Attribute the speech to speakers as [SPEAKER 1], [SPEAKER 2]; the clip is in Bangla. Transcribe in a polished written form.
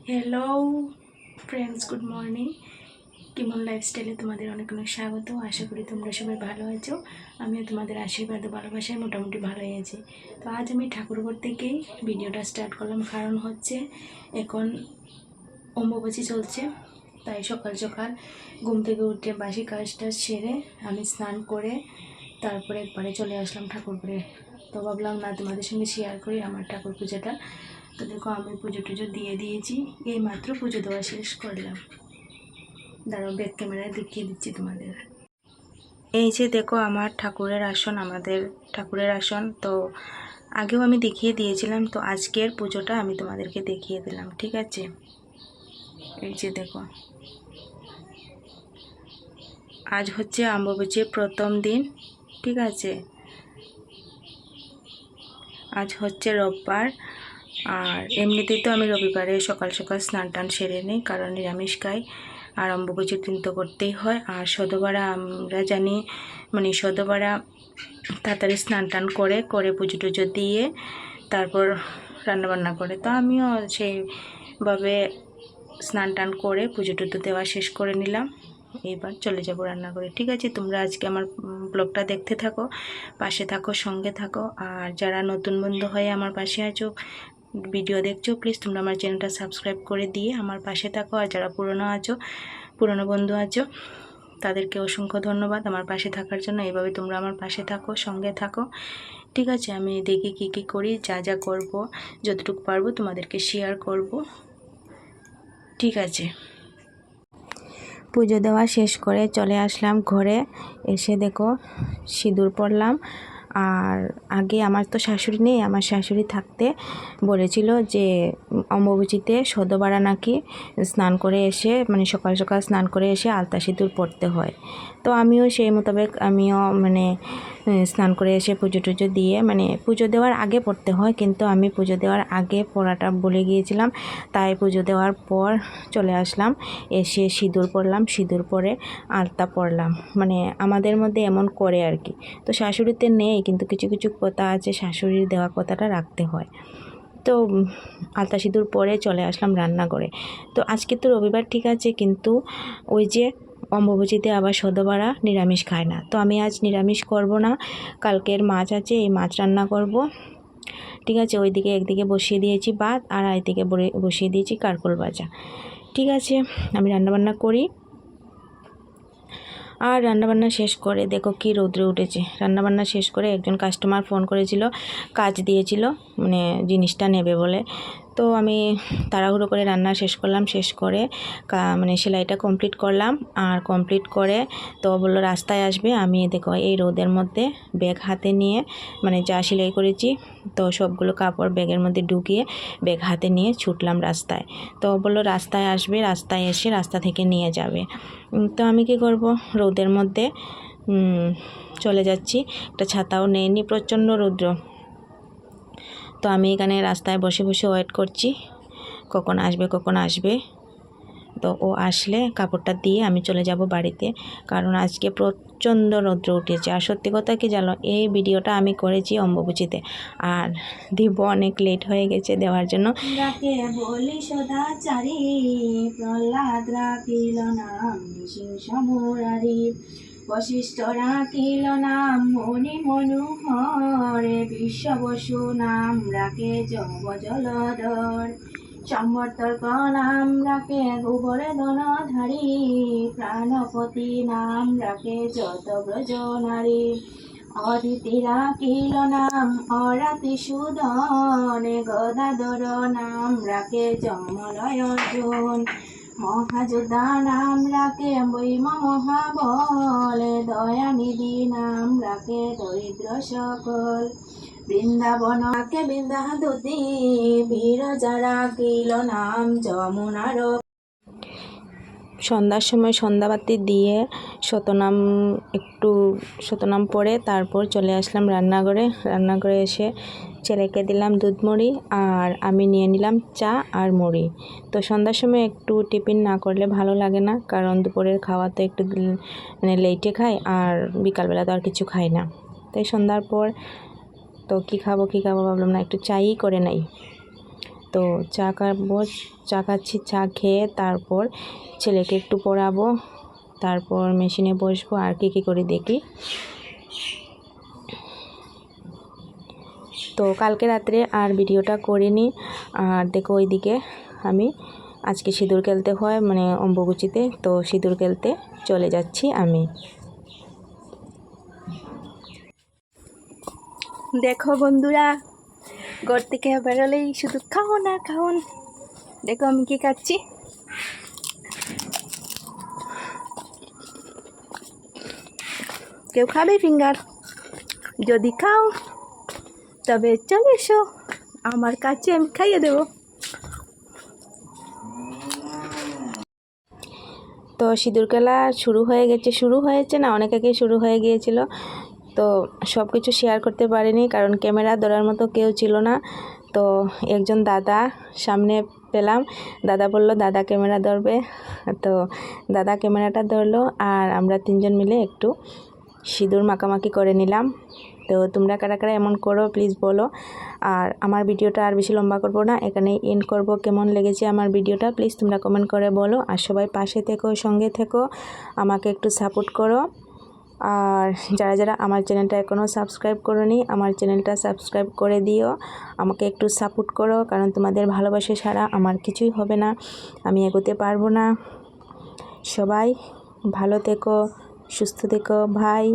[SPEAKER 1] Hello friends, good morning. কিমন লাইফস্টাইলে তোমাদের অনেক অনেক স্বাগত। আশা করি তোমরা সবাই ভালো আছো। আমিও তোমাদের আশীর্বাদ ও ভালোবাসায় মোটামুটি ভালোই আছি। তো আজ আমি ঠাকুরঘর থেকেই ভিডিওটা স্টার্ট করলাম, কারণ হচ্ছে এখন অম্বুবাচী চলছে। তাই সকাল সকাল ঘুম থেকে উঠে বাসি কাজটা সেরে আমি স্নান করে তারপরে একবারে চলে আসলাম ঠাকুরঘরে। তো ভাবলাম না তোমাদের সঙ্গে শেয়ার করি আমার ঠাকুর পূজাটা। তো দেখো আমি পুজো টুজো দিয়ে দিয়েছি, এই মাত্র পুজো দেওয়া শেষ করলাম। দাঁড়াও ব্যাক ক্যামেরায় দেখিয়ে দিচ্ছি তোমাদের। এই যে দেখো আমার ঠাকুরের আসন, আমাদের ঠাকুরের আসন। তো আগেও আমি দেখিয়ে দিয়েছিলাম, তো আজকের পুজোটা আমি তোমাদেরকে দেখিয়ে দিলাম, ঠিক আছে। এই যে দেখো, আজ হচ্ছে অম্বুবাচীর প্রথম দিন, ঠিক আছে। আজ হচ্ছে রোববার, আর এমনিতেই তো আমি রবিবারে সকাল সকাল স্নান টান সেরে নিই, কারণ নিরামিষ খাই। আর অম্বুবাচীর দিন তো করতেই হয়। আর সদবারা আমরা জানি, মানে সদবারা তাড়াতাড়ি স্নান টান করে পুজো টুজো দিয়ে তারপর রান্নাবান্না করে। তো আমিও সেইভাবে স্নান টান করে পুজো টুজো দেওয়া শেষ করে নিলাম। এবার চলে যাব রান্না করে, ঠিক আছে। তোমরা আজকে আমার ব্লগটা দেখতে থাকো, পাশে থাকো, সঙ্গে থাকো। আর যারা নতুন বন্ধু হয়ে আমার পাশে আছো, ভিডিও দেখছো, প্লিজ তোমরা আমার চ্যানেলটা সাবস্ক্রাইব করে দিয়ে আমার পাশে থাকো। আর যারা পুরনো বন্ধু আছো, তাদেরকে অসংখ্য ধন্যবাদ আমার পাশে থাকার জন্য। এইভাবে তোমরা আমার পাশে থাকো, সঙ্গে থাকো, ঠিক আছে। আমি দেখি কী করি, যা করব, যতটুকু পারবো তোমাদেরকে শেয়ার করব, ঠিক আছে। পুজো দেওয়া শেষ করে চলে আসলাম ঘরে। এসে দেখো সিঁদুর পরলাম। আর আগে আমার তো শাশুড়ি নেই, আমার শাশুড়ি থাকতে বলেছিল যে অম্বুবাচীতে সদবারা নাকি স্নান করে এসে, মানে সকাল সকাল স্নান করে এসে আলতা সিঁদুর পরতে হয়। তো আমিও সেই মোতাবেক স্নান করে এসে পুজো টুজো দিয়ে, মানে পুজো দেওয়ার আগে পড়তে হয়, কিন্তু আমি পুজো দেওয়ার আগে পড়াটা ভুলে গিয়েছিলাম। তাই পুজো দেওয়ার পর চলে আসলাম, এসে সিঁদুর পরলাম, সিঁদুর পরে আলতা পরলাম। মানে আমাদের মধ্যে এমন করে আর কি। তো শাশুড়িতে নেই, কিন্তু কিছু কিছু কথা আছে, শাশুড়ির দেওয়া কথাটা রাখতে হয়। তো আলতা সিঁদুর পরে চলে আসলাম রান্নাঘরে। তো আজকে তো রবিবার, ঠিক আছে, কিন্তু ওই যে অম্বুবাচীতে আবার সদবারা নিরামিষ খায় না। তো আমি আজ নিরামিষ করব না, কালকের মাছ আছে, এই মাছ রান্না করব, ঠিক আছে। ওইদিকে একদিকে বসিয়ে দিয়েছি ভাত, আর এইদিকে বসিয়ে দিয়েছি কারকোল ভাজা, ঠিক আছে। আমি রান্নাবান্না করি। আর রান্নাবান্না শেষ করে দেখো কি রৌদ্রে উঠেছে। রান্নাবান্না শেষ করে একজন কাস্টমার ফোন করেছিল, কাজ দিয়েছিল, মানে জিনিসটা নেবে বলে। তো আমি তাড়াহুড়ো করে রান্না শেষ করলাম, শেষ করে মানে সেলাইটা কমপ্লিট করলাম। আর কমপ্লিট করে তো বললো রাস্তায় আসবে। আমি দেখো এই রোদের মধ্যে ব্যাগ হাতে নিয়ে, মানে যা সেলাই করেছি তো সবগুলো কাপড় ব্যাগের মধ্যে ঢুকিয়ে ব্যাগ হাতে নিয়ে ছুটলাম রাস্তায়। তো বললো রাস্তায় আসবে, রাস্তায় এসে রাস্তা থেকে নিয়ে যাবে। তো আমি কি করব, রোদের মধ্যে চলে যাচ্ছি, একটা ছাতাও নেইনি, প্রচণ্ড রৌদ্র। তো আমি এখানে রাস্তায় বসে বসে ওয়েট করছি কখন আসবে। তো ও আসলে কাপড়টা দিয়ে আমি চলে যাব বাড়িতে, কারণ আজকে প্রচণ্ড রৌদ্র উঠেছে। আর সত্যি কথা কি জানো, এই ভিডিওটা আমি করেছি অম্বুবাচীতে, আর দিব অনেক লেট হয়ে গেছে দেওয়ার জন্য। বলি সদাচারী প্রহ্লাদ রাখিল নাম সিংহ বশিষ্ঠ রাখিল নাম মণি মনোহরে, বিশ্ববসু নাম রাখে যম জলধর, সম্বর্তক নাম রাখে গোবর্ধনধারী, প্রাণপতি নাম রাখে যত ব্রজ নারী, অদিতি রাখিল নাম অরাতি সুধনে, গদাধর নাম রাখে যমলয় অর্জুন, মহাযোদ্ধা নাম রাখে বৈম মহাবলে, দয়ানিধি নাম রাখে দরিদ্র সকল, বৃন্দাবন রাখে বৃন্দাদুতি, বিরজা রাখিল নাম যমুনার। সন্ধ্যার সময় সন্ধ্যাবাতি দিয়ে শতনাম পড়ে তারপর চলে আসলাম রান্নাঘরে এসে ছেলেকে দিলাম দুধ মুড়ি, আর আমি নিয়ে নিলাম চা আর মুড়ি। তো সন্ধ্যার সময় একটু টিফিন না করলে ভালো লাগে না, কারণ দুপুরের খাওয়া তো একটু মানে লেটে খাই, আর বিকালবেলা তো আর কিছু খাই না। তাই সন্ধ্যার পর তো কী খাবো ভাবলাম না, একটু চাই করে নাই। তো তো চা খাবো, চা খাচ্ছি। চা খেয়ে তারপর ছেলেকে একটু পড়াবো, তারপর মেশিনে বসবো আর কী করি দেখি। তো কালকে রাত্রে আর ভিডিওটা করিনি। আর দেখো ওইদিকে আমি আজকে সিঁদুর খেলতে হয়, মানে অম্বুবাচীতে, তো সিঁদুর খেলতে চলে যাচ্ছি আমি।
[SPEAKER 2] দেখো বন্ধুরা, ঘর থেকে বেরোলেই শুধু খাওন আর খাওন। দেখো আমি কি খাচ্ছি। কেউ খাবে ফিঙ্গার? যদি খাও তবে চলে এসো আমার কাছে, আমি খাইয়ে দেবো।
[SPEAKER 1] তো সিঁদুর খেলা শুরু হয়েছে না, অনেক আগেই শুরু হয়ে গিয়েছিল। তো সব কিছু শেয়ার করতে পারিনি, কারণ ক্যামেরা ধরার মতো কেউ ছিল না। তো একজন দাদা সামনে পেলাম, দাদা বলল দাদা ক্যামেরা ধরবে, তো দাদা ক্যামেরাটা ধরলো আর আমরা তিনজন মিলে একটু সিঁদুর মাখামাখি করে নিলাম। তো তোমরা কারা কারা এমন করো প্লিজ বলো। আর আমার ভিডিওটা আর বেশি লম্বা করব না, এখানেই এন্ড করব। কেমন লেগেছে আমার ভিডিওটা প্লিজ তোমরা কমেন্ট করে বলো। আর সবাই পাশে থেকো, সঙ্গে থেকো, আমাকে একটু সাপোর্ট করো। আর যারা যারা আমার চ্যানেলটা এখনও সাবস্ক্রাইব করোনি, আমার চ্যানেলটা সাবস্ক্রাইব করে দিও, আমাকে একটু সাপোর্ট করো, কারণ তোমাদের ভালোবাসা ছাড়া আমার কিছুই হবে না, আমি এগোতে পারবো না। সবাই ভালো থেকো, সুস্থ থেকো ভাই।